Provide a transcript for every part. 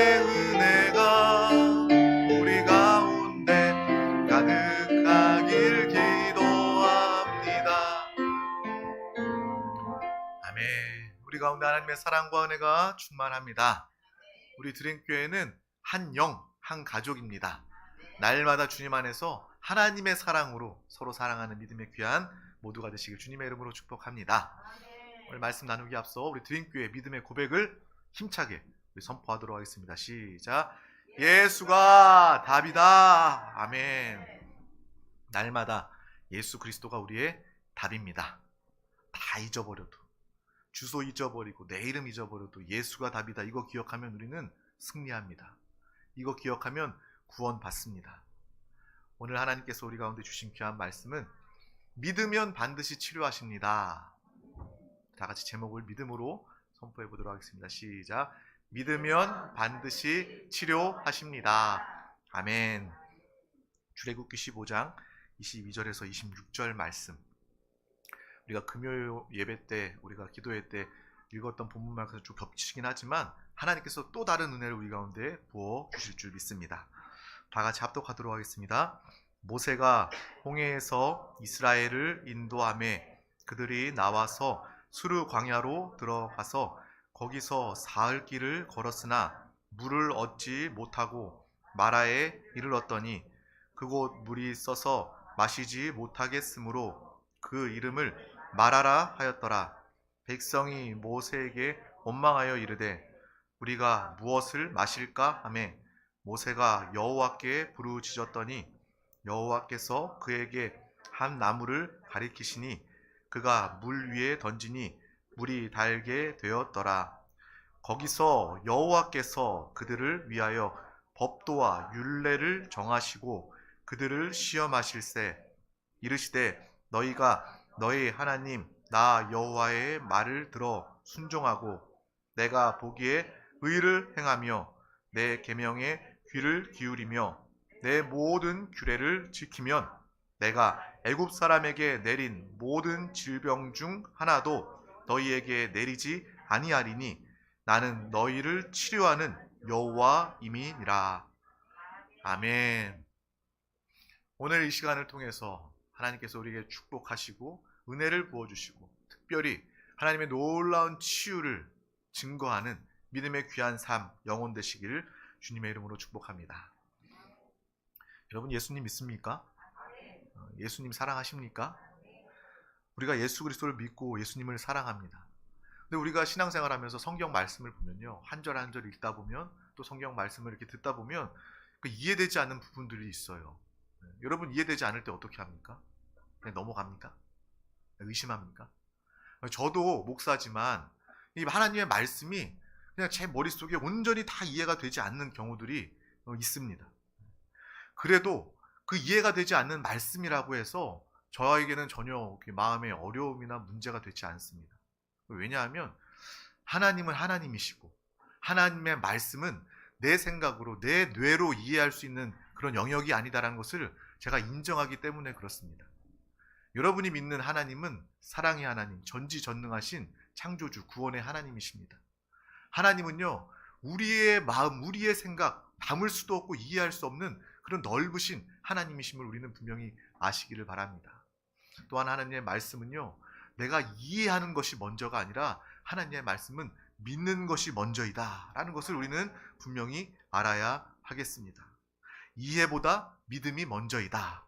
하나님의 은혜가 우리 가운데 가득하길 기도합니다. 아멘. 우리 가운데 하나님의 사랑과 은혜가 충만합니다. 우리 드림교회는 한 영, 한 가족입니다. 날마다 주님 안에서 하나님의 사랑으로 서로 사랑하는 믿음의 귀한 모두가 되시길 주님의 이름으로 축복합니다. 오늘 말씀 나누기 앞서 우리 드림교회 믿음의 고백을 힘차게 선포하도록 하겠습니다. 시작. 예수가 답이다. 아멘. 날마다 예수 그리스도가 우리의 답입니다. 다 잊어버려도, 주소 잊어버리고 내 이름 잊어버려도 예수가 답이다. 이거 기억하면 우리는 승리합니다. 이거 기억하면 구원 받습니다. 오늘 하나님께서 우리 가운데 주신 귀한 말씀은 믿으면 반드시 치료하십니다. 다 같이 제목을 믿음으로 선포해 보도록 하겠습니다. 시작. 믿으면 반드시 치료하십니다. 아멘. 출애굽기 15장 22절에서 26절 말씀, 우리가 금요일 예배 때, 우리가 기도회 때 읽었던 본문 말씀과 좀 겹치긴 하지만 하나님께서 또 다른 은혜를 우리 가운데 부어 주실 줄 믿습니다. 다 같이 합독하도록 하겠습니다. 모세가 홍해에서 이스라엘을 인도하매 그들이 나와서 수르 광야로 들어가서 거기서 사흘 길을 걸었으나 물을 얻지 못하고 마라에 이르렀더니 그곳 물이 써서 마시지 못하겠으므로 그 이름을 마라라 하였더라. 백성이 모세에게 원망하여 이르되 우리가 무엇을 마실까 하매 모세가 여호와께 부르짖었더니 여호와께서 그에게 한 나무를 가리키시니 그가 물 위에 던지니 물이 달게 되었더라. 거기서 여호와께서 그들을 위하여 법도와 율례를 정하시고 그들을 시험하실세 이르시되 너희가 너희 하나님 나 여호와의 말을 들어 순종하고 내가 보기에 의를 행하며 내 계명에 귀를 기울이며 내 모든 규례를 지키면 내가 애굽 사람에게 내린 모든 질병 중 하나도 너희에게 내리지 아니하리니 나는 너희를 치료하는 여호와임이니라. 아멘. 오늘 이 시간을 통해서 하나님께서 우리에게 축복하시고 은혜를 부어주시고 특별히 하나님의 놀라운 치유를 증거하는 믿음의 귀한 삶 영혼 되시기를 주님의 이름으로 축복합니다. 여러분 예수님 믿습니까? 예수님 사랑하십니까? 우리가 예수 그리스도를 믿고 예수님을 사랑합니다. 근데 우리가 신앙생활하면서 성경 말씀을 보면요, 한 절 한 절 읽다 보면 또 성경 말씀을 이렇게 듣다 보면 이해되지 않는 부분들이 있어요. 여러분 이해되지 않을 때 어떻게 합니까? 그냥 넘어갑니까? 의심합니까? 저도 목사지만 이 하나님의 말씀이 그냥 제 머릿속에 온전히 다 이해가 되지 않는 경우들이 있습니다. 그래도 그 이해가 되지 않는 말씀이라고 해서 저에게는 전혀 마음의 어려움이나 문제가 되지 않습니다. 왜냐하면 하나님은 하나님이시고 하나님의 말씀은 내 생각으로 내 뇌로 이해할 수 있는 그런 영역이 아니다라는 것을 제가 인정하기 때문에 그렇습니다. 여러분이 믿는 하나님은 사랑의 하나님, 전지전능하신 창조주, 구원의 하나님이십니다. 하나님은요, 우리의 마음, 우리의 생각, 담을 수도 없고 이해할 수 없는 그런 넓으신 하나님이심을 우리는 분명히 아시기를 바랍니다. 또한 하나님의 말씀은요, 내가 이해하는 것이 먼저가 아니라 하나님의 말씀은 믿는 것이 먼저이다 라는 것을 우리는 분명히 알아야 하겠습니다. 이해보다 믿음이 먼저이다.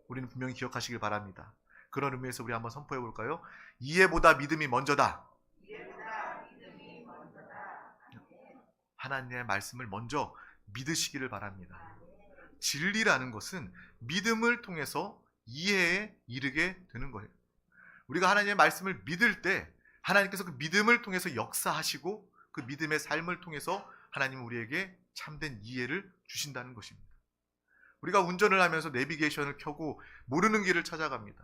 우리는 분명히 기억하시길 바랍니다. 그런 의미에서 우리 한번 선포해 볼까요? 이해보다 믿음이 먼저다. 하나님의 말씀을 먼저 믿으시기를 바랍니다. 진리라는 것은 믿음을 통해서 이해에 이르게 되는 거예요. 우리가 하나님의 말씀을 믿을 때 하나님께서 그 믿음을 통해서 역사하시고 그 믿음의 삶을 통해서 하나님은 우리에게 참된 이해를 주신다는 것입니다. 우리가 운전을 하면서 내비게이션을 켜고 모르는 길을 찾아갑니다.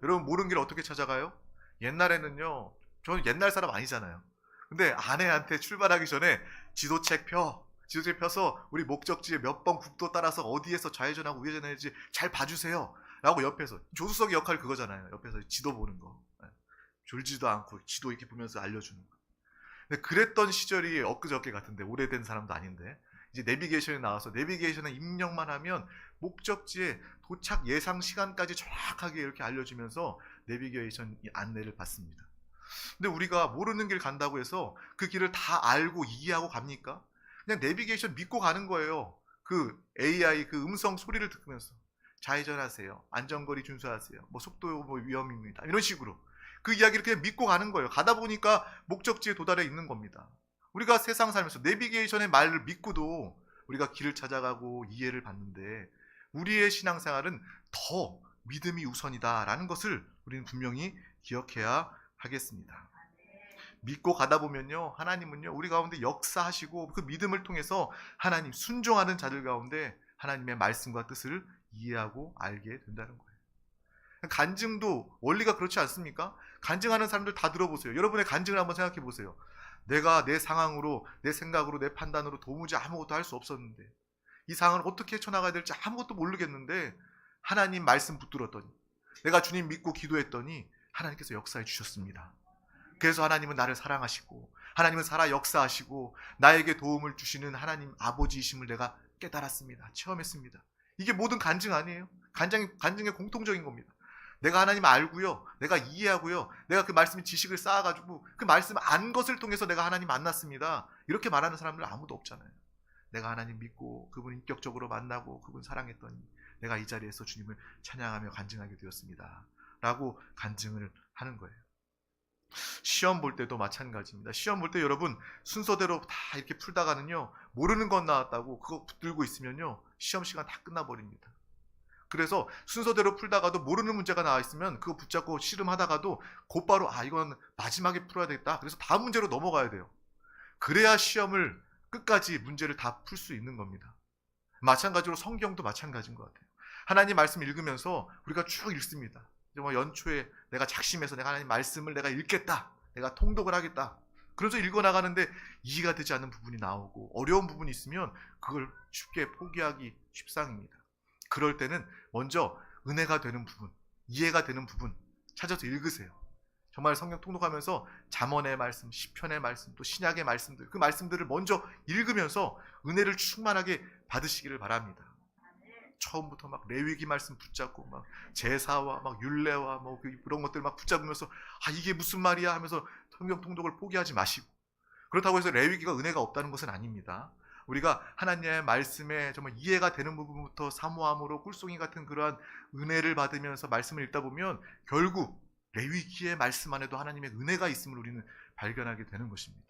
여러분 모르는 길 어떻게 찾아가요? 옛날에는요, 저는 옛날 사람 아니잖아요. 근데 아내한테 출발하기 전에 지도책 펴서 우리 목적지에 몇 번 국도 따라서 어디에서 좌회전하고 우회전해야지 잘 봐주세요 라고 옆에서, 조수석의 역할 그거잖아요. 옆에서 지도 보는 거, 졸지도 않고 지도 이렇게 보면서 알려주는 거. 근데 그랬던 시절이 엊그저께 같은데, 오래된 사람도 아닌데, 이제 내비게이션이 나와서 내비게이션에 입력만 하면 목적지에 도착 예상 시간까지 정확하게 이렇게 알려주면서 내비게이션 안내를 받습니다. 근데 우리가 모르는 길 간다고 해서 그 길을 다 알고 이해하고 갑니까? 그냥 내비게이션 믿고 가는 거예요. 그 AI 그 음성 소리를 듣으면서 좌회전하세요, 안전거리 준수하세요, 뭐 속도 뭐 위험입니다, 이런 식으로 그 이야기를 그냥 믿고 가는 거예요. 가다 보니까 목적지에 도달해 있는 겁니다. 우리가 세상 살면서 내비게이션의 말을 믿고도 우리가 길을 찾아가고 이해를 받는데, 우리의 신앙생활은 더 믿음이 우선이다라는 것을 우리는 분명히 기억해야 하겠습니다. 믿고 가다 보면요, 하나님은요 우리 가운데 역사하시고 그 믿음을 통해서 하나님 순종하는 자들 가운데 하나님의 말씀과 뜻을 이해하고 알게 된다는 거예요. 간증도 원리가 그렇지 않습니까? 간증하는 사람들 다 들어보세요. 여러분의 간증을 한번 생각해 보세요. 내가 내 상황으로, 내 생각으로, 내 판단으로 도무지 아무것도 할 수 없었는데, 이 상황을 어떻게 헤쳐나가야 될지 아무것도 모르겠는데 하나님 말씀 붙들었더니, 내가 주님 믿고 기도했더니 하나님께서 역사해 주셨습니다. 그래서 하나님은 나를 사랑하시고, 하나님은 살아 역사하시고 나에게 도움을 주시는 하나님 아버지이심을 내가 깨달았습니다. 체험했습니다. 이게 모든 간증 아니에요? 간증의 공통적인 겁니다. 내가 하나님 알고요, 내가 이해하고요, 내가 그 말씀의 지식을 쌓아가지고 그 말씀 안 것을 통해서 내가 하나님 만났습니다. 이렇게 말하는 사람들 아무도 없잖아요. 내가 하나님 믿고 그분 인격적으로 만나고 그분 사랑했더니 내가 이 자리에서 주님을 찬양하며 간증하게 되었습니다 라고 간증을 하는 거예요. 시험 볼 때도 마찬가지입니다. 시험 볼 때 여러분 순서대로 다 이렇게 풀다가는요, 모르는 건 나왔다고 그거 붙들고 있으면요 시험 시간 다 끝나버립니다. 그래서 순서대로 풀다가도 모르는 문제가 나와 있으면 그거 붙잡고 씨름하다가도 곧바로 이건 마지막에 풀어야 되겠다, 그래서 다음 문제로 넘어가야 돼요. 그래야 시험을 끝까지 문제를 다 풀 수 있는 겁니다. 마찬가지로 성경도 마찬가지인 것 같아요. 하나님 말씀 읽으면서 우리가 쭉 읽습니다. 정말 연초에 내가 작심해서 내가 하나님 말씀을 내가 읽겠다, 내가 통독을 하겠다, 그래서 읽어나가는데 이해가 되지 않는 부분이 나오고 어려운 부분이 있으면 그걸 쉽게 포기하기 십상입니다. 그럴 때는 먼저 은혜가 되는 부분, 이해가 되는 부분 찾아서 읽으세요. 정말 성경 통독하면서 잠언의 말씀, 시편의 말씀, 또 신약의 말씀들, 그 말씀들을 먼저 읽으면서 은혜를 충만하게 받으시기를 바랍니다. 처음부터 막 레위기 말씀 붙잡고 막 제사와 막 율례와 뭐 그런 것들 막 붙잡으면서 이게 무슨 말이야 하면서 성경 통독을 포기하지 마시고, 그렇다고 해서 레위기가 은혜가 없다는 것은 아닙니다. 우리가 하나님의 말씀에 정말 이해가 되는 부분부터 사모함으로 꿀송이 같은 그러한 은혜를 받으면서 말씀을 읽다 보면 결국 레위기의 말씀 안에도 하나님의 은혜가 있음을 우리는 발견하게 되는 것입니다.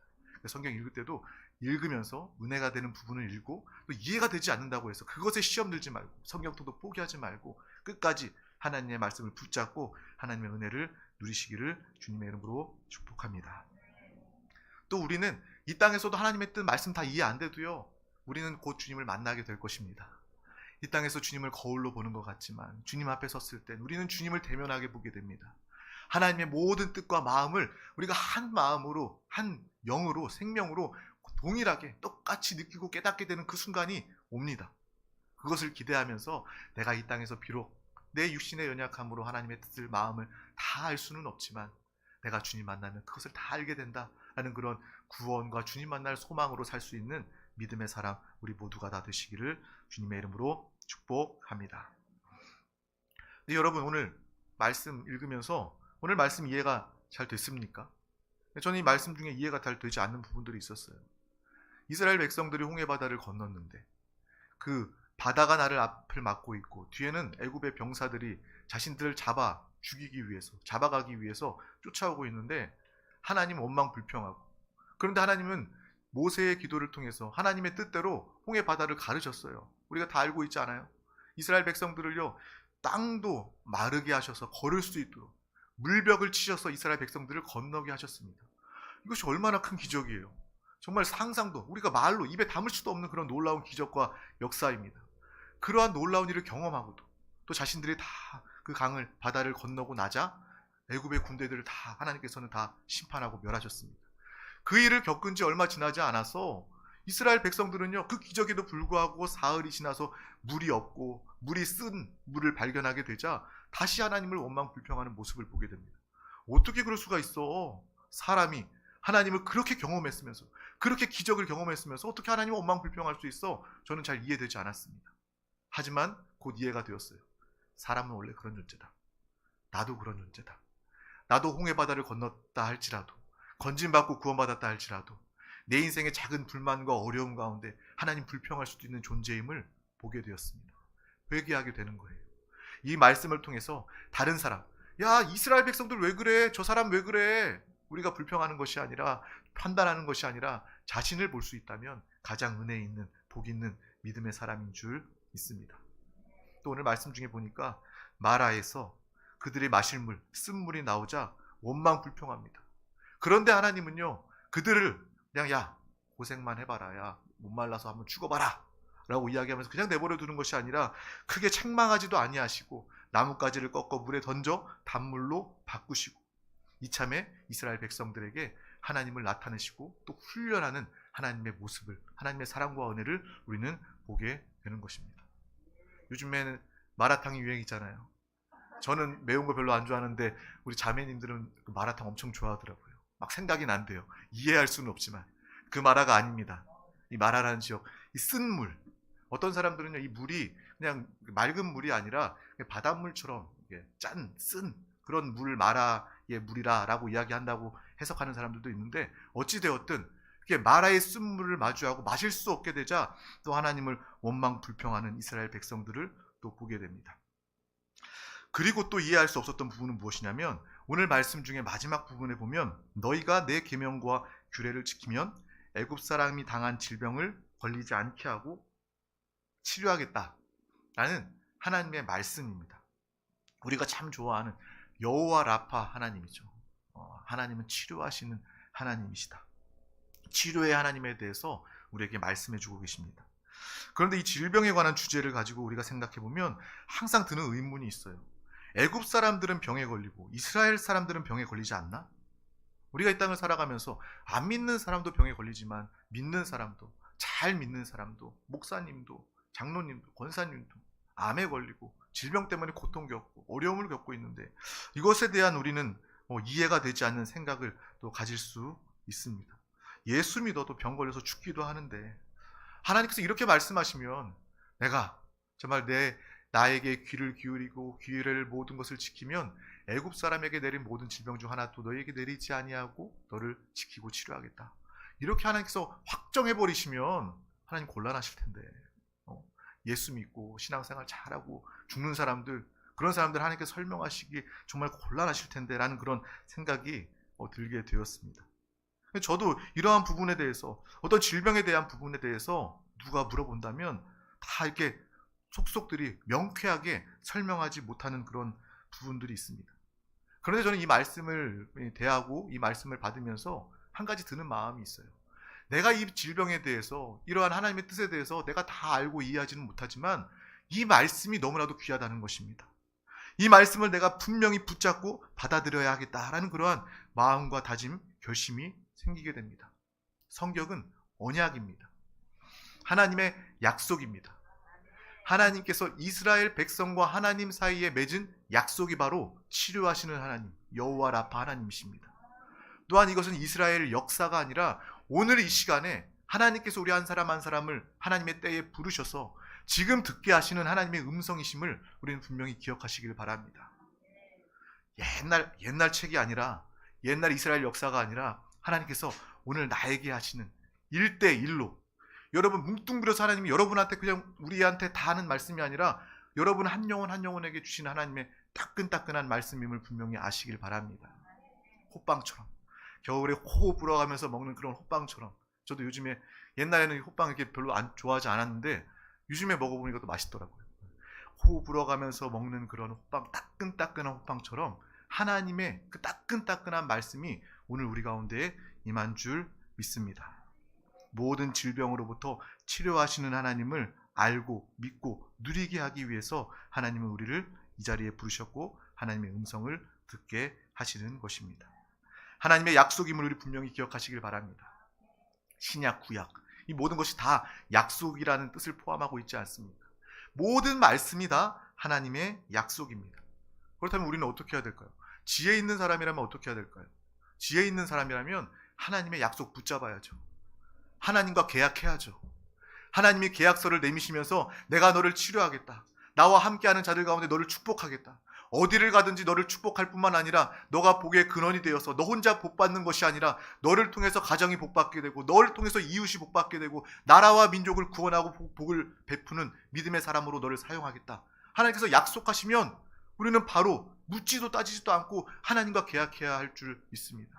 성경 읽을 때도 읽으면서 은혜가 되는 부분을 읽고, 또 이해가 되지 않는다고 해서 그것에 시험 들지 말고 성경통도 포기하지 말고 끝까지 하나님의 말씀을 붙잡고 하나님의 은혜를 누리시기를 주님의 이름으로 축복합니다. 또 우리는 이 땅에서도 하나님의 뜻 말씀 다 이해 안 돼도요, 우리는 곧 주님을 만나게 될 것입니다. 이 땅에서 주님을 거울로 보는 것 같지만 주님 앞에 섰을 땐 우리는 주님을 대면하게 보게 됩니다. 하나님의 모든 뜻과 마음을 우리가 한 마음으로, 한 영으로, 생명으로 동일하게 똑같이 느끼고 깨닫게 되는 그 순간이 옵니다. 그것을 기대하면서 내가 이 땅에서 비록 내 육신의 연약함으로 하나님의 뜻을, 마음을 다 알 수는 없지만 내가 주님 만나면 그것을 다 알게 된다라는 그런 구원과 주님 만날 소망으로 살 수 있는 믿음의 사람 우리 모두가 다 되시기를 주님의 이름으로 축복합니다. 네, 여러분 오늘 말씀 읽으면서 오늘 말씀 이해가 잘 됐습니까? 저는 이 말씀 중에 이해가 잘 되지 않는 부분들이 있었어요. 이스라엘 백성들이 홍해바다를 건넜는데 그 바다가 나를 앞을 막고 있고 뒤에는 애굽의 병사들이 자신들을 잡아가기 위해서 쫓아오고 있는데 하나님 원망불평하고, 그런데 하나님은 모세의 기도를 통해서 하나님의 뜻대로 홍해바다를 가르셨어요. 우리가 다 알고 있지 않아요? 이스라엘 백성들을요, 땅도 마르게 하셔서 걸을 수 있도록 물벽을 치셔서 이스라엘 백성들을 건너게 하셨습니다. 이것이 얼마나 큰 기적이에요. 정말 상상도, 우리가 말로 입에 담을 수도 없는 그런 놀라운 기적과 역사입니다. 그러한 놀라운 일을 경험하고도 또 자신들이 다 그 바다를 건너고 나자 애굽의 군대들을 다 하나님께서는 다 심판하고 멸하셨습니다. 그 일을 겪은 지 얼마 지나지 않아서 이스라엘 백성들은요, 그 기적에도 불구하고 사흘이 지나서 물이 없고 물이 쓴 물을 발견하게 되자 다시 하나님을 원망불평하는 모습을 보게 됩니다. 어떻게 그럴 수가 있어? 사람이 하나님을 그렇게 경험했으면서, 그렇게 기적을 경험했으면서 어떻게 하나님을 원망불평할 수 있어? 저는 잘 이해되지 않았습니다. 하지만 곧 이해가 되었어요. 사람은 원래 그런 존재다. 나도 그런 존재다. 나도 홍해바다를 건넜다 할지라도, 건진받고 구원받았다 할지라도 내 인생의 작은 불만과 어려움 가운데 하나님 불평할 수도 있는 존재임을 보게 되었습니다. 회개하게 되는 거예요. 이 말씀을 통해서 다른 사람, 야 이스라엘 백성들 왜 그래? 저 사람 왜 그래? 우리가 불평하는 것이 아니라, 판단하는 것이 아니라 자신을 볼 수 있다면 가장 은혜 있는, 복 있는 믿음의 사람인 줄 믿습니다. 또 오늘 말씀 중에 보니까 마라에서 그들의 마실 물, 쓴 물이 나오자 원망 불평합니다. 그런데 하나님은요, 그들을 그냥 야 고생만 해봐라, 야 못 말라서 한번 죽어봐라 라고 이야기하면서 그냥 내버려 두는 것이 아니라 크게 책망하지도 아니하시고 나뭇가지를 꺾어 물에 던져 단물로 바꾸시고 이참에 이스라엘 백성들에게 하나님을 나타내시고 또 훈련하는 하나님의 모습을, 하나님의 사랑과 은혜를 우리는 보게 되는 것입니다. 요즘에는 마라탕이 유행이잖아요. 저는 매운 거 별로 안 좋아하는데 우리 자매님들은 그 마라탕 엄청 좋아하더라고요. 막 생각이 난대요. 이해할 수는 없지만 그 마라가 아닙니다. 이 마라라는 지역, 이 쓴 물, 어떤 사람들은요 이 물이 그냥 맑은 물이 아니라 바닷물처럼 짠, 쓴 그런 물, 마라의 물이라고 이야기한다고 해석하는 사람들도 있는데, 어찌되었든 마라의 쓴 물을 마주하고 마실 수 없게 되자 또 하나님을 원망 불평하는 이스라엘 백성들을 또 보게 됩니다. 그리고 또 이해할 수 없었던 부분은 무엇이냐면, 오늘 말씀 중에 마지막 부분에 보면 너희가 내 계명과 규례를 지키면 애굽 사람이 당한 질병을 걸리지 않게 하고 치료하겠다라는 하나님의 말씀입니다. 우리가 참 좋아하는 여호와 라파 하나님이죠. 하나님은 치료하시는 하나님이시다. 치료의 하나님에 대해서 우리에게 말씀해 주고 계십니다. 그런데 이 질병에 관한 주제를 가지고 우리가 생각해 보면 항상 드는 의문이 있어요. 애굽 사람들은 병에 걸리고 이스라엘 사람들은 병에 걸리지 않나? 우리가 이 땅을 살아가면서 안 믿는 사람도 병에 걸리지만 믿는 사람도, 잘 믿는 사람도, 목사님도, 장로님도, 권사님도 암에 걸리고 질병 때문에 고통 겪고 어려움을 겪고 있는데, 이것에 대한 우리는 이해가 되지 않는 생각을 또 가질 수 있습니다. 예수 믿어도 병 걸려서 죽기도 하는데 하나님께서 이렇게 말씀하시면 내가 정말 나에게 귀를 기울이고 규례를 모든 것을 지키면 애굽 사람에게 내린 모든 질병 중 하나도 너에게 내리지 아니하고 너를 지키고 치료하겠다. 이렇게 하나님께서 확정해 버리시면 하나님 곤란하실 텐데, 예수 믿고 신앙생활 잘하고 죽는 사람들, 그런 사람들 하나님께서 설명하시기 정말 곤란하실 텐데 라는 그런 생각이 들게 되었습니다. 저도 이러한 부분에 대해서, 어떤 질병에 대한 부분에 대해서 누가 물어본다면 다 이렇게 속속들이 명쾌하게 설명하지 못하는 그런 부분들이 있습니다. 그런데 저는 이 말씀을 대하고 이 말씀을 받으면서 한 가지 드는 마음이 있어요. 내가 이 질병에 대해서, 이러한 하나님의 뜻에 대해서 내가 다 알고 이해하지는 못하지만 이 말씀이 너무나도 귀하다는 것입니다. 이 말씀을 내가 분명히 붙잡고 받아들여야 하겠다라는 그러한 마음과 다짐, 결심이 생기게 됩니다. 성경은 언약입니다. 하나님의 약속입니다. 하나님께서 이스라엘 백성과 하나님 사이에 맺은 약속이 바로 치료하시는 하나님, 여호와 라파 하나님이십니다. 또한 이것은 이스라엘 역사가 아니라 오늘 이 시간에 하나님께서 우리 한 사람 한 사람을 하나님의 때에 부르셔서 지금 듣게 하시는 하나님의 음성이심을 우리는 분명히 기억하시길 바랍니다. 옛날 책이 아니라, 옛날 이스라엘 역사가 아니라 하나님께서 오늘 나에게 하시는 1대1로, 여러분 뭉뚱그려서 하나님이 여러분한테 그냥 우리한테 다 하는 말씀이 아니라 여러분 한 영혼 한 영혼에게 주시는 하나님의 따끈따끈한 말씀임을 분명히 아시길 바랍니다. 호빵처럼, 겨울에 호호 불어가면서 먹는 그런 호빵처럼, 저도 요즘에, 옛날에는 호빵 이렇게 별로 좋아하지 않았는데 요즘에 먹어보니까 또 맛있더라고요. 호호 불어가면서 먹는 그런 호빵, 따끈따끈한 호빵처럼 하나님의 그 따끈따끈한 말씀이 오늘 우리 가운데에 임한 줄 믿습니다. 모든 질병으로부터 치료하시는 하나님을 알고 믿고 누리게 하기 위해서 하나님은 우리를 이 자리에 부르셨고 하나님의 음성을 듣게 하시는 것입니다. 하나님의 약속임을 우리 분명히 기억하시길 바랍니다. 신약, 구약, 이 모든 것이 다 약속이라는 뜻을 포함하고 있지 않습니까? 모든 말씀이 다 하나님의 약속입니다. 그렇다면 우리는 어떻게 해야 될까요? 지혜 있는 사람이라면 어떻게 해야 될까요? 지혜 있는 사람이라면 하나님의 약속 붙잡아야죠. 하나님과 계약해야죠. 하나님이 계약서를 내미시면서 내가 너를 치료하겠다. 나와 함께하는 자들 가운데 너를 축복하겠다. 어디를 가든지 너를 축복할 뿐만 아니라 너가 복의 근원이 되어서 너 혼자 복받는 것이 아니라 너를 통해서 가정이 복받게 되고 너를 통해서 이웃이 복받게 되고 나라와 민족을 구원하고 복을 베푸는 믿음의 사람으로 너를 사용하겠다. 하나님께서 약속하시면 우리는 바로 묻지도 따지지도 않고 하나님과 계약해야 할 줄 믿습니다.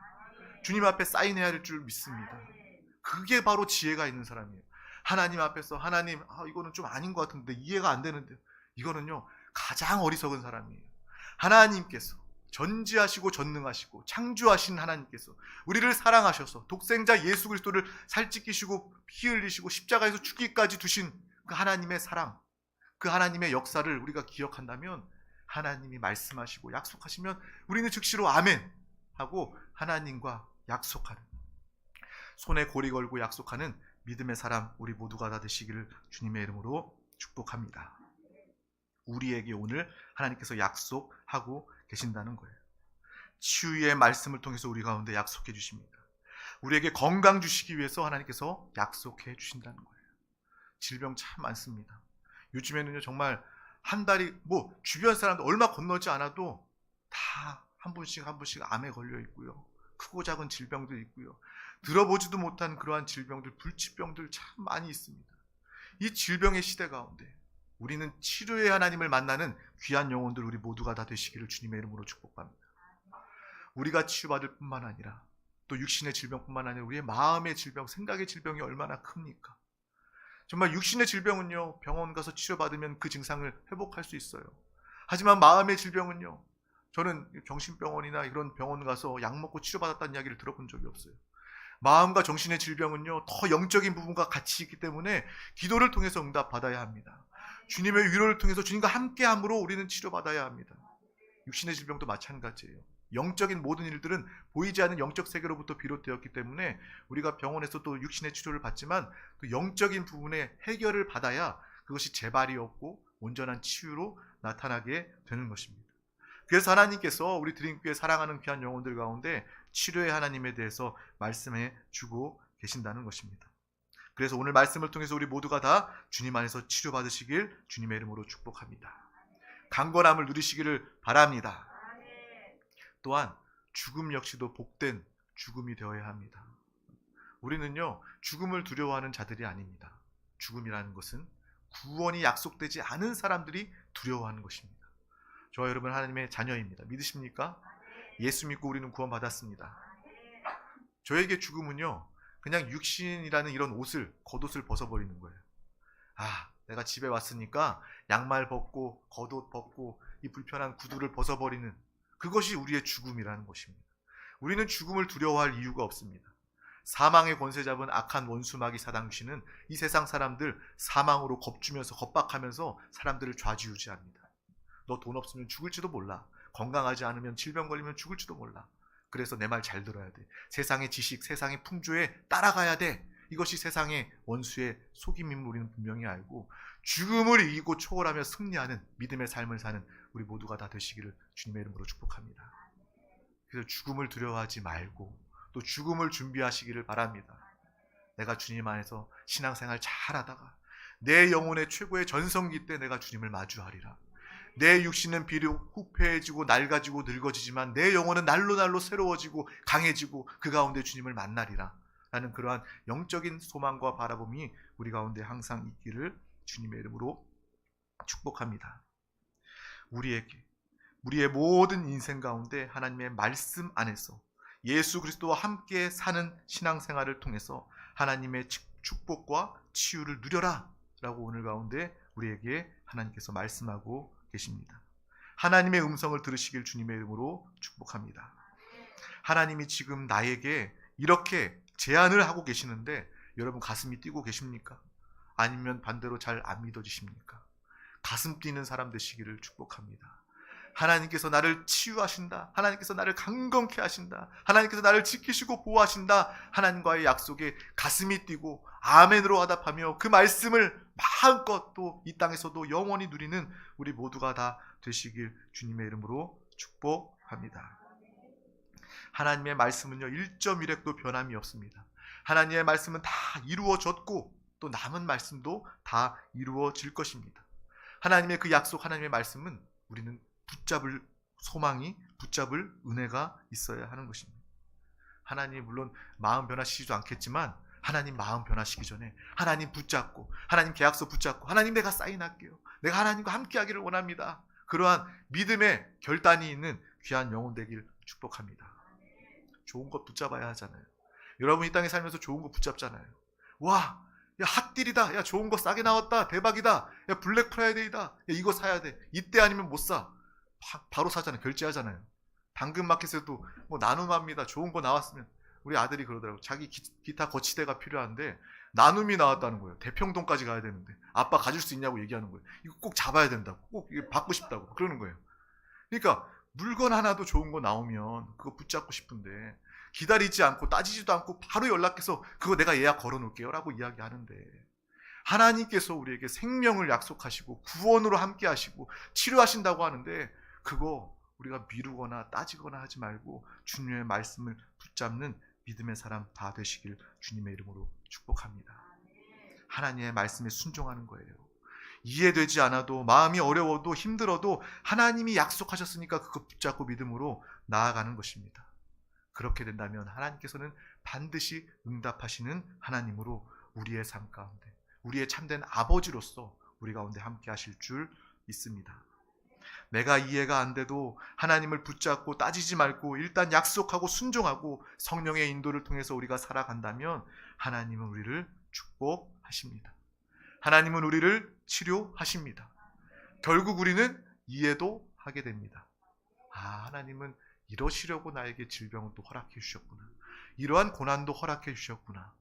주님 앞에 사인해야 할 줄 믿습니다. 그게 바로 지혜가 있는 사람이에요. 하나님 앞에서 하나님 이거는 좀 아닌 것 같은데 이해가 안 되는데 이거는요 가장 어리석은 사람이에요. 하나님께서 전지하시고 전능하시고 창조하신 하나님께서 우리를 사랑하셔서 독생자 예수 그리스도를 살찌키시고 피 흘리시고 십자가에서 죽기까지 두신 그 하나님의 사랑, 그 하나님의 역사를 우리가 기억한다면 하나님이 말씀하시고 약속하시면 우리는 즉시로 아멘 하고 하나님과 약속하는, 손에 고리 걸고 약속하는 믿음의 사람 우리 모두가 다 되시기를 주님의 이름으로 축복합니다. 우리에게 오늘 하나님께서 약속하고 계신다는 거예요. 치유의 말씀을 통해서 우리 가운데 약속해 주십니다. 우리에게 건강 주시기 위해서 하나님께서 약속해 주신다는 거예요. 질병 참 많습니다. 요즘에는요 정말 한 달이 주변 사람들 얼마 건너지 않아도 다 한 분씩 암에 걸려 있고요. 크고 작은 질병들 있고요. 들어보지도 못한 그러한 질병들, 불치병들 참 많이 있습니다. 이 질병의 시대 가운데 우리는 치료의 하나님을 만나는 귀한 영혼들 우리 모두가 다 되시기를 주님의 이름으로 축복합니다. 우리가 치유받을 뿐만 아니라 또 육신의 질병뿐만 아니라 우리의 마음의 질병, 생각의 질병이 얼마나 큽니까? 정말 육신의 질병은요 병원 가서 치료받으면 그 증상을 회복할 수 있어요. 하지만 마음의 질병은요, 저는 정신병원이나 이런 병원 가서 약 먹고 치료받았다는 이야기를 들어본 적이 없어요. 마음과 정신의 질병은요 더 영적인 부분과 같이 있기 때문에 기도를 통해서 응답받아야 합니다. 주님의 위로를 통해서 주님과 함께함으로 우리는 치료받아야 합니다. 육신의 질병도 마찬가지예요. 영적인 모든 일들은 보이지 않는 영적 세계로부터 비롯되었기 때문에 우리가 병원에서 또 육신의 치료를 받지만 또 영적인 부분의 해결을 받아야 그것이 재발이 없고 온전한 치유로 나타나게 되는 것입니다. 그래서 하나님께서 우리 드림교회 사랑하는 귀한 영혼들 가운데 치료의 하나님에 대해서 말씀해 주고 계신다는 것입니다. 그래서 오늘 말씀을 통해서 우리 모두가 다 주님 안에서 치료받으시길 주님의 이름으로 축복합니다. 강건함을 누리시기를 바랍니다. 또한 죽음 역시도 복된 죽음이 되어야 합니다. 우리는요 죽음을 두려워하는 자들이 아닙니다. 죽음이라는 것은 구원이 약속되지 않은 사람들이 두려워하는 것입니다. 저와 여러분 하나님의 자녀입니다. 믿으십니까? 예수 믿고 우리는 구원받았습니다. 저에게 죽음은요 그냥 육신이라는 이런 겉옷을 벗어버리는 거예요. 내가 집에 왔으니까 양말 벗고 겉옷 벗고 이 불편한 구두를 벗어버리는 그것이 우리의 죽음이라는 것입니다. 우리는 죽음을 두려워할 이유가 없습니다. 사망의 권세 잡은 악한 원수 마귀 사단 귀신은 이 세상 사람들 사망으로 겁주면서 겁박하면서 사람들을 좌지우지합니다. 너 돈 없으면 죽을지도 몰라. 건강하지 않으면 질병 걸리면 죽을지도 몰라. 그래서 내 말 잘 들어야 돼. 세상의 지식, 세상의 풍조에 따라가야 돼. 이것이 세상의 원수의 속임임을 우리는 분명히 알고 죽음을 이기고 초월하며 승리하는 믿음의 삶을 사는 우리 모두가 다 되시기를 주님의 이름으로 축복합니다. 그래서 죽음을 두려워하지 말고 또 죽음을 준비하시기를 바랍니다. 내가 주님 안에서 신앙생활 잘하다가 내 영혼의 최고의 전성기 때 내가 주님을 마주하리라. 내 육신은 비록 후패해지고 낡아지고 늙어지지만 내 영혼은 날로 날로 새로워지고 강해지고 그 가운데 주님을 만나리라 라는 그러한 영적인 소망과 바라봄이 우리 가운데 항상 있기를 주님의 이름으로 축복합니다. 우리의 모든 인생 가운데 하나님의 말씀 안에서 예수 그리스도와 함께 사는 신앙생활을 통해서 하나님의 축복과 치유를 누려라 라고 오늘 가운데 우리에게 하나님께서 말씀하고 계십니다. 하나님의 음성을 들으시길 주님의 이름으로 축복합니다. 하나님이 지금 나에게 이렇게 제안을 하고 계시는데 여러분 가슴이 뛰고 계십니까? 아니면 반대로 잘 안 믿어지십니까? 가슴 뛰는 사람 되시기를 축복합니다. 하나님께서 나를 치유하신다. 하나님께서 나를 강건케 하신다. 하나님께서 나를 지키시고 보호하신다. 하나님과의 약속에 가슴이 뛰고 아멘으로 화답하며 그 말씀을 마음껏 또 이 땅에서도 영원히 누리는 우리 모두가 다 되시길 주님의 이름으로 축복합니다. 하나님의 말씀은요 1.1획도 변함이 없습니다. 하나님의 말씀은 다 이루어졌고 또 남은 말씀도 다 이루어질 것입니다. 하나님의 그 약속, 하나님의 말씀은 우리는 붙잡을 소망이, 붙잡을 은혜가 있어야 하는 것입니다. 하나님이 물론 마음 변화시키지도 않겠지만 하나님 마음 변화시키기 전에 하나님 붙잡고, 하나님 계약서 붙잡고, 하나님 내가 사인할게요, 내가 하나님과 함께하기를 원합니다, 그러한 믿음의 결단이 있는 귀한 영혼 되길 축복합니다. 좋은 것 붙잡아야 하잖아요. 여러분 이 땅에 살면서 좋은 거 붙잡잖아요. 와, 야 핫딜이다, 야 좋은 거 싸게 나왔다, 대박이다, 야 블랙 프라이데이다, 야 이거 사야 돼, 이때 아니면 못 사, 바로 사잖아요. 결제하잖아요. 당근마켓에도 뭐 나눔합니다, 좋은 거 나왔으면. 우리 아들이 그러더라고. 자기 기타 거치대가 필요한데 나눔이 나왔다는 거예요. 대평동까지 가야 되는데 아빠 가질 수 있냐고 얘기하는 거예요. 이거 꼭 잡아야 된다고, 꼭 이거 받고 싶다고 그러는 거예요. 그러니까 물건 하나도 좋은 거 나오면 그거 붙잡고 싶은데 기다리지 않고 따지지도 않고 바로 연락해서 그거 내가 예약 걸어놓을게요 라고 이야기하는데, 하나님께서 우리에게 생명을 약속하시고 구원으로 함께 하시고 치료하신다고 하는데 그거 우리가 미루거나 따지거나 하지 말고 주님의 말씀을 붙잡는 믿음의 사람 다 되시길 주님의 이름으로 축복합니다. 하나님의 말씀에 순종하는 거예요. 이해되지 않아도, 마음이 어려워도, 힘들어도 하나님이 약속하셨으니까 그거 붙잡고 믿음으로 나아가는 것입니다. 그렇게 된다면 하나님께서는 반드시 응답하시는 하나님으로 우리의 삶 가운데, 우리의 참된 아버지로서 우리 가운데 함께 하실 줄 믿습니다. 내가 이해가 안 돼도 하나님을 붙잡고 따지지 말고 일단 약속하고 순종하고 성령의 인도를 통해서 우리가 살아간다면 하나님은 우리를 축복하십니다. 하나님은 우리를 치료하십니다. 결국 우리는 이해도 하게 됩니다. 하나님은 이러시려고 나에게 질병을 또 허락해 주셨구나, 이러한 고난도 허락해 주셨구나,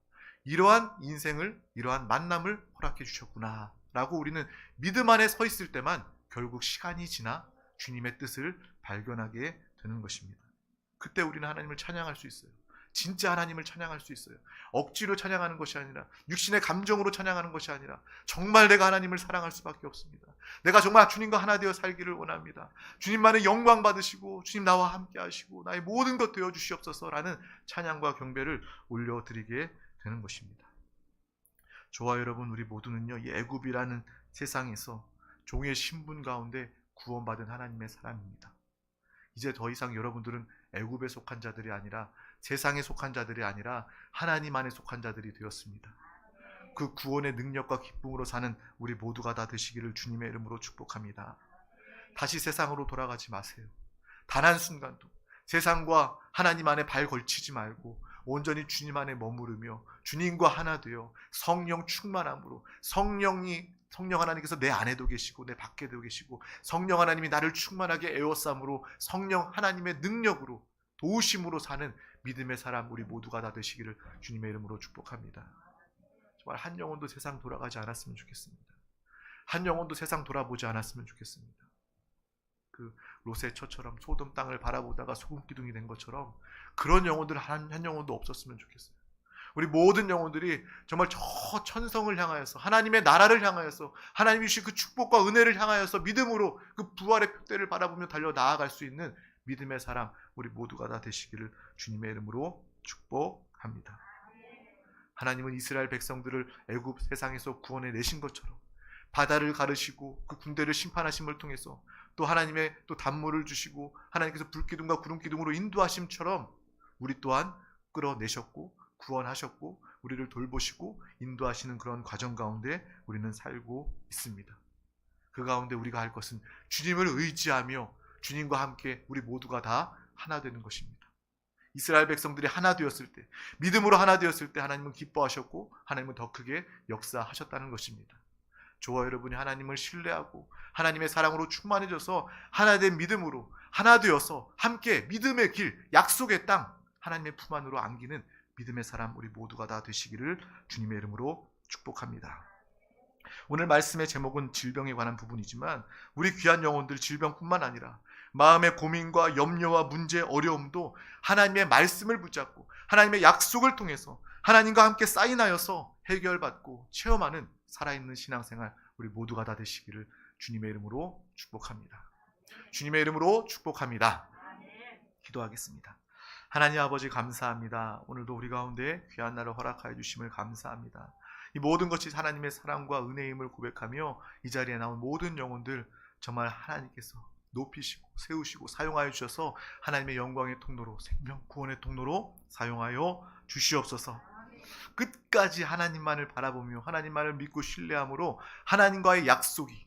이러한 인생을, 이러한 만남을 허락해 주셨구나 라고 우리는 믿음 안에 서 있을 때만 결국 시간이 지나 주님의 뜻을 발견하게 되는 것입니다. 그때 우리는 하나님을 찬양할 수 있어요. 진짜 하나님을 찬양할 수 있어요. 억지로 찬양하는 것이 아니라, 육신의 감정으로 찬양하는 것이 아니라 정말 내가 하나님을 사랑할 수밖에 없습니다. 내가 정말 주님과 하나 되어 살기를 원합니다. 주님만의 영광 받으시고 주님 나와 함께 하시고 나의 모든 것 되어 주시옵소서라는 찬양과 경배를 올려드리게 되는 것입니다. 저와 여러분, 우리 모두는요 이 애굽이라는 세상에서 종의 신분 가운데 구원받은 하나님의 사람입니다. 이제 더 이상 여러분들은 애굽에 속한 자들이 아니라, 세상에 속한 자들이 아니라 하나님 안에 속한 자들이 되었습니다. 그 구원의 능력과 기쁨으로 사는 우리 모두가 다 되시기를 주님의 이름으로 축복합니다. 다시 세상으로 돌아가지 마세요. 단 한순간도 세상과 하나님 안에 발 걸치지 말고 온전히 주님 안에 머무르며 주님과 하나 되어 성령 충만함으로, 성령 하나님께서 내 안에도 계시고 내 밖에도 계시고 성령 하나님이 나를 충만하게 에워싸므로 성령 하나님의 능력으로 도우심으로 사는 믿음의 사람 우리 모두가 다 되시기를 주님의 이름으로 축복합니다. 정말 한 영혼도 세상 돌아가지 않았으면 좋겠습니다. 한 영혼도 세상 돌아보지 않았으면 좋겠습니다. 그 롯의 처처럼 소돔 땅을 바라보다가 소금 기둥이 된 것처럼 그런 영혼들 한 영혼도 없었으면 좋겠어요. 우리 모든 영혼들이 정말 저 천성을 향하여서, 하나님의 나라를 향하여서, 하나님이 주신 그 축복과 은혜를 향하여서 믿음으로 그 부활의 표대를 바라보며 달려 나아갈 수 있는 믿음의 사람 우리 모두가 다 되시기를 주님의 이름으로 축복합니다. 하나님은 이스라엘 백성들을 애굽 세상에서 구원해 내신 것처럼 바다를 가르시고 그 군대를 심판하심을 통해서 또 하나님의 또 단물을 주시고 하나님께서 불기둥과 구름기둥으로 인도하심처럼 우리 또한 끌어내셨고 구원하셨고 우리를 돌보시고 인도하시는 그런 과정 가운데 우리는 살고 있습니다. 그 가운데 우리가 할 것은 주님을 의지하며 주님과 함께 우리 모두가 다 하나 되는 것입니다. 이스라엘 백성들이 하나 되었을 때, 믿음으로 하나 되었을 때 하나님은 기뻐하셨고 하나님은 더 크게 역사하셨다는 것입니다. 저와 여러분이 하나님을 신뢰하고 하나님의 사랑으로 충만해져서 하나된 믿음으로 하나 되어서 함께 믿음의 길, 약속의 땅, 하나님의 품 안으로 안기는 믿음의 사람 우리 모두가 다 되시기를 주님의 이름으로 축복합니다. 오늘 말씀의 제목은 질병에 관한 부분이지만 우리 귀한 영혼들 질병뿐만 아니라 마음의 고민과 염려와 문제, 어려움도 하나님의 말씀을 붙잡고 하나님의 약속을 통해서 하나님과 함께 사인하여서 해결받고 체험하는 살아있는 신앙생활 우리 모두가 다 되시기를 주님의 이름으로 축복합니다. 주님의 이름으로 축복합니다. 기도하겠습니다. 하나님 아버지 감사합니다. 오늘도 우리 가운데 귀한 날을 허락하여 주심을 감사합니다. 이 모든 것이 하나님의 사랑과 은혜임을 고백하며 이 자리에 나온 모든 영혼들 정말 하나님께서 높이시고 세우시고 사용하여 주셔서 하나님의 영광의 통로로, 생명 구원의 통로로 사용하여 주시옵소서. 끝까지 하나님만을 바라보며 하나님만을 믿고 신뢰함으로 하나님과의 약속이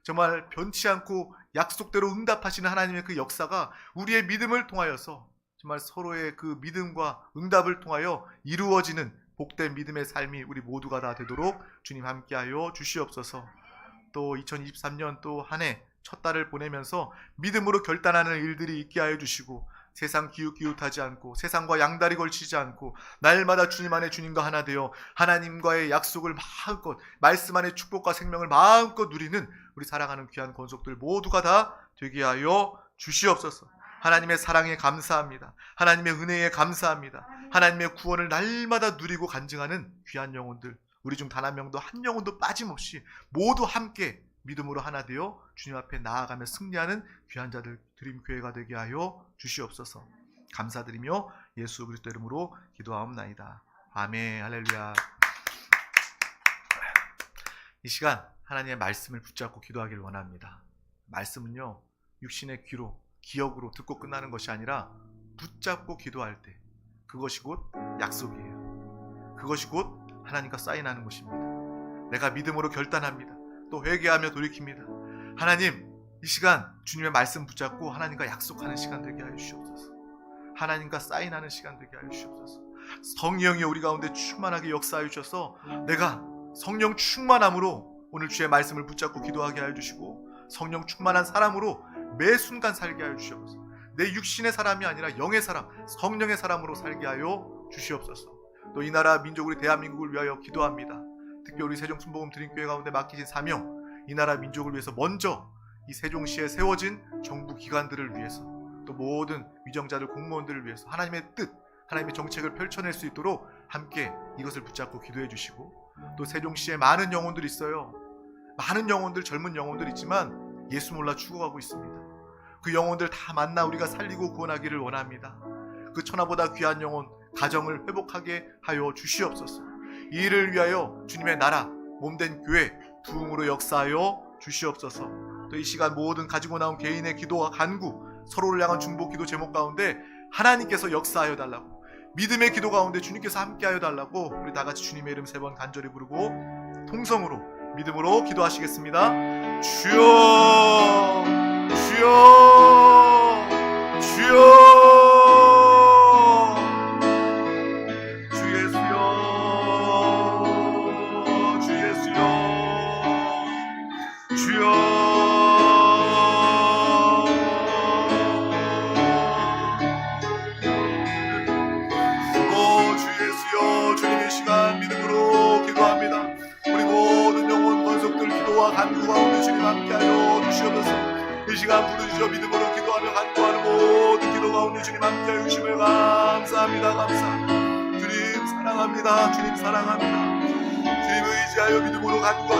정말 변치 않고 약속대로 응답하시는 하나님의 그 역사가 우리의 믿음을 통하여서 정말 서로의 그 믿음과 응답을 통하여 이루어지는 복된 믿음의 삶이 우리 모두가 다 되도록 주님 함께하여 주시옵소서. 또 2023년 또 한 해 첫 달을 보내면서 믿음으로 결단하는 일들이 있게 하여 주시고 세상 기웃기웃하지 않고 세상과 양다리 걸치지 않고 날마다 주님 안에 주님과 하나 되어 하나님과의 약속을 마음껏 말씀 안에 축복과 생명을 마음껏 누리는 우리 사랑하는 귀한 권속들 모두가 다 되게 하여 주시옵소서. 하나님의 사랑에 감사합니다. 하나님의 은혜에 감사합니다. 하나님의 구원을 날마다 누리고 간증하는 귀한 영혼들, 우리 중 단 한 명도 한 영혼도 빠짐없이 모두 함께 믿음으로 하나 되어 주님 앞에 나아가며 승리하는 귀한 자들 드림교회가 되게 하여 주시옵소서. 감사드리며 예수 그리스도 이름으로 기도하옵나이다. 아멘. 할렐루야. 이 시간 하나님의 말씀을 붙잡고 기도하기를 원합니다. 말씀은요, 육신의 귀로 기억으로 듣고 끝나는 것이 아니라 붙잡고 기도할 때 그것이 곧 약속이에요. 그것이 곧 하나님과 사인하는 것입니다. 내가 믿음으로 결단합니다. 또 회개하며 돌이킵니다. 하나님, 이 시간 주님의 말씀 붙잡고 하나님과 약속하는 시간 되게 하여 주시옵소서. 하나님과 사인하는 시간 되게 하여 주시옵소서. 성령이 우리 가운데 충만하게 역사하여 주셔서 내가 성령 충만함으로 오늘 주의 말씀을 붙잡고 기도하게 하여 주시고 성령 충만한 사람으로 매 순간 살게 하여 주시옵소서. 내 육신의 사람이 아니라 영의 사람, 성령의 사람으로 살게 하여 주시옵소서. 또 이 나라 민족 우리 대한민국을 위하여 기도합니다. 특별히 우리 세종 순복음 드림교회 가운데 맡기신 사명, 이 나라 민족을 위해서 먼저 이 세종시에 세워진 정부 기관들을 위해서 또 모든 위정자들 공무원들을 위해서 하나님의 뜻, 하나님의 정책을 펼쳐낼 수 있도록 함께 이것을 붙잡고 기도해 주시고 또 세종시에 많은 영혼들이 있어요. 많은 영혼들, 젊은 영혼들 있지만 예수 몰라 죽어가고 있습니다. 그 영혼들 다 만나 우리가 살리고 구원하기를 원합니다. 그 천하보다 귀한 영혼, 가정을 회복하게 하여 주시옵소서. 이 일을 위하여 주님의 나라, 몸된 교회 부흥으로 역사하여 주시옵소서. 또 이 시간 모든 가지고 나온 개인의 기도와 간구, 서로를 향한 중보 기도 제목 가운데 하나님께서 역사하여 달라고, 믿음의 기도 가운데 주님께서 함께하여 달라고 우리 다 같이 주님의 이름 3번 간절히 부르고 통성으로 믿음으로 기도하시겠습니다. 주여, 주여, 주여. 간구 가운데 주님 함께하여 주시옵소서. 이 시간 부르짖어 믿음으로 기도하며 간구하는 모든 기도 가운데 주님 함께하여 주심을 감사합니다. 감사합니다. 주님 사랑합니다. 주님 사랑합니다. 주님 의지하여 믿음으로 간구하며